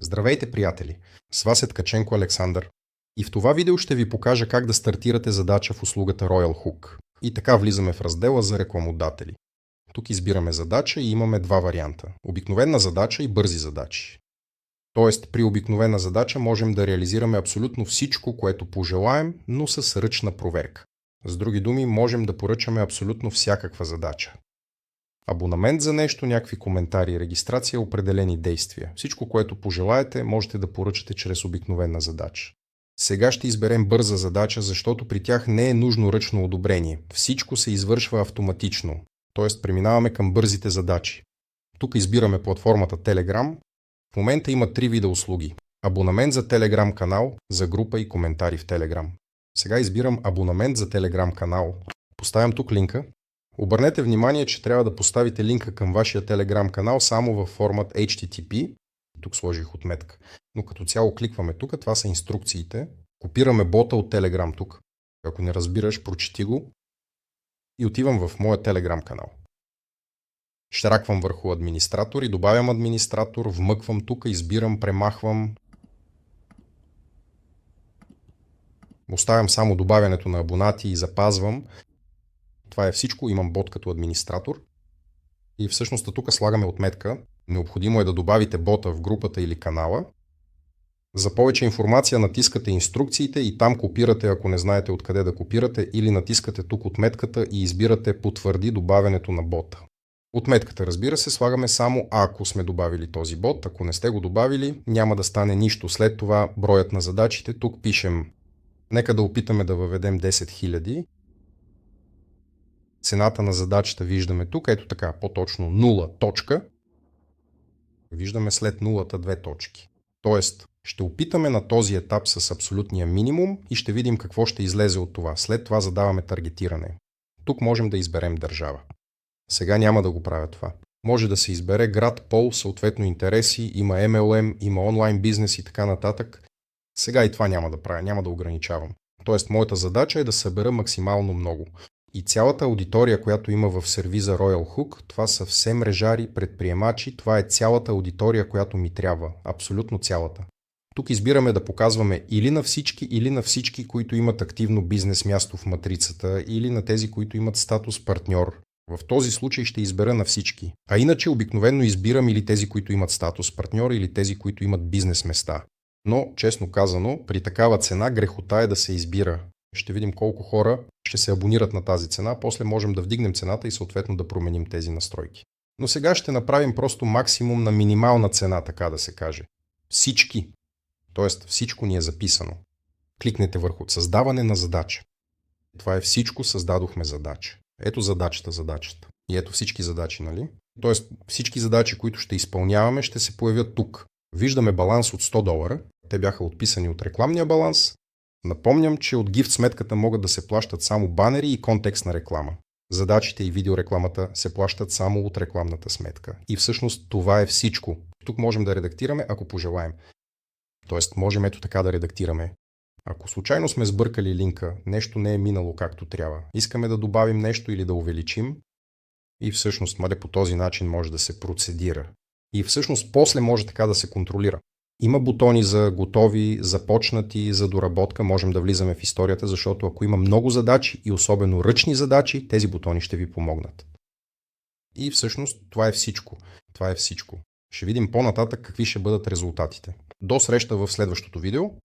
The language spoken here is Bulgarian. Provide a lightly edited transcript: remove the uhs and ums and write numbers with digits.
Здравейте, приятели! С вас е Ткаченко Александър. И в това видео ще ви покажа как да стартирате задача в услугата Royal Hook. И така влизаме в раздела за рекламодатели. Тук избираме задача и имаме два варианта. Обикновена задача и бързи задачи. Тоест, при обикновена задача можем да реализираме абсолютно всичко, което пожелаем, но с ръчна проверка. С други думи, можем да поръчаме абсолютно всякаква задача. Абонамент за нещо, някакви коментари, регистрация, определени действия. Всичко, което пожелаете, можете да поръчате чрез обикновена задача. Сега ще изберем бърза задача, защото при тях не е нужно ръчно одобрение. Всичко се извършва автоматично. Т.е. преминаваме към бързите задачи. Тук избираме платформата Telegram. В момента има три вида услуги. Абонамент за Telegram канал, за група и коментари в Telegram. Сега избирам абонамент за Telegram канал. Поставям тук линка. Обърнете внимание, че трябва да поставите линка към вашия Telegram канал само във формат HTTP. Тук сложих отметка. Но като цяло кликваме тук, това са инструкциите. Копираме бота от Telegram тук. Ако не разбираш, прочети го. И отивам в моя Telegram канал. Щраквам върху администратор и добавям администратор, вмъквам тук, избирам, премахвам. Оставям само добавянето на абонати и запазвам. Това е всичко, имам бот като администратор. И всъщност тук слагаме отметка. Необходимо е да добавите бота в групата или канала. За повече информация натискате инструкциите и там копирате, ако не знаете откъде да копирате, или натискате тук отметката и избирате потвърди добавянето на бота. Отметката, разбира се, слагаме само ако сме добавили този бот. Ако не сте го добавили, няма да стане нищо. След това броят на задачите. Тук пишем, нека да опитаме да въведем 10 000. Цената на задачата виждаме тук, ето така, по-точно 0 точка. Виждаме след нулата 2 точки. Тоест, ще опитаме на този етап с абсолютния минимум и ще видим какво ще излезе от това. След това задаваме таргетиране. Тук можем да изберем държава. Сега няма да го правя това. Може да се избере град, пол, съответно интереси, има MLM, има онлайн бизнес и така нататък. Сега и това няма да правя, няма да ограничавам. Тоест, моята задача е да събера максимално много. И цялата аудитория, която има в сервиза Royal Hook, това са все мрежари, предприемачи, това е цялата аудитория, която ми трябва. Абсолютно цялата. Тук избираме да показваме или на всички, които имат активно бизнес място в матрицата, или на тези, които имат статус партньор. В този случай ще избера на всички. А иначе обикновено избирам или тези, които имат статус партньор, или тези, които имат бизнес места. Но, честно казано, при такава цена грехота е да се избира. Ще видим колко хора ще се абонират на тази цена, после можем да вдигнем цената и съответно да променим тези настройки. Но сега ще направим просто максимум на минимална цена, така да се каже. Всички. Тоест всичко ни е записано. Кликнете върху създаване на задача. Това е всичко, създадохме задача. Ето задачата. И ето всички задачи, нали? Тоест всички задачи, които ще изпълняваме, ще се появят тук. Виждаме баланс от $100. Те бяха отписани от рекламния баланс. Напомням, че от гифт сметката могат да се плащат само банери и контекстна реклама. Задачите и видеорекламата се плащат само от рекламната сметка. И всъщност това е всичко. Тук можем да редактираме, ако пожелаем. Тоест можем ето така да редактираме. Ако случайно сме сбъркали линка, нещо не е минало както трябва, искаме да добавим нещо или да увеличим, и всъщност по този начин може да се процедира. И всъщност после може така да се контролира. Има бутони за готови, започнати, за доработка, можем да влизаме в историята, защото ако има много задачи и особено ръчни задачи, тези бутони ще ви помогнат. И всъщност това е всичко. Ще видим по-нататък какви ще бъдат резултатите. До среща в следващото видео.